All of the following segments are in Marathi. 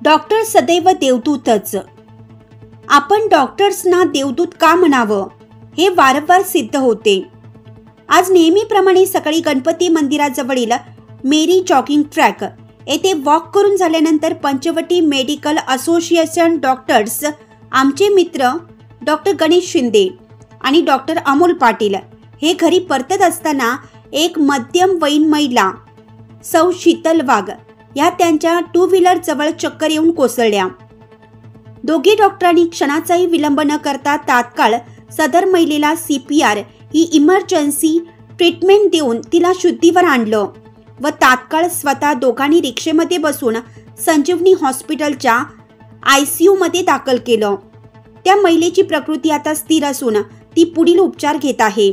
डॉक्टर सदैव देवदूतच. आपण डॉक्टर्सना देवदूत का म्हणावं हे वारंवार सिद्ध होते. आज नेहमीप्रमाणे सकाळी गणपती मंदिराजवळील मेरी जॉगिंग ट्रॅक येथे वॉक करून झाल्यानंतर पंचवटी मेडिकल असोसिएशन डॉक्टर्स, आमचे मित्र डॉक्टर गणेश शिंदे आणि डॉक्टर अमोल पाटील हे घरी परतत असताना एक मध्यमवयीन महिला सौ शीतल वाघ या त्यांच्या टू व्हीलर जवळ चक्कर येऊन कोसळल्या. दोघे डॉक्टरांनी क्षणाचाही विलंब न करता तात्काळ सदर महिलेला CPR ही इमर्जन्सी ट्रीटमेंट देऊन तिला शुद्धीवर आणलं व तात्काळ स्वतः दोघांनी रिक्षेमध्ये बसून संजीवनी हॉस्पिटलच्या ICU मध्ये दाखल केलं. त्या महिलेची प्रकृती आता स्थिर असून ती पुढील उपचार घेत आहे.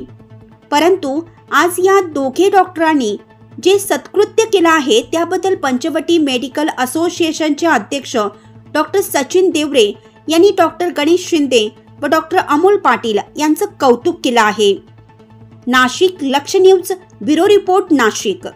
परंतु आज या दोघे डॉक्टरांनी जे सत्कृत्य केलं आहे त्याबद्दल पंचवटी मेडिकल असोसिएशनचे अध्यक्ष डॉक्टर सचिन देवरे यांनी डॉक्टर गणेश शिंदे व डॉक्टर अमोल पाटील यांचं कौतुक केलं आहे. नाशिक लक्ष न्यूज ब्युरो रिपोर्ट नाशिक.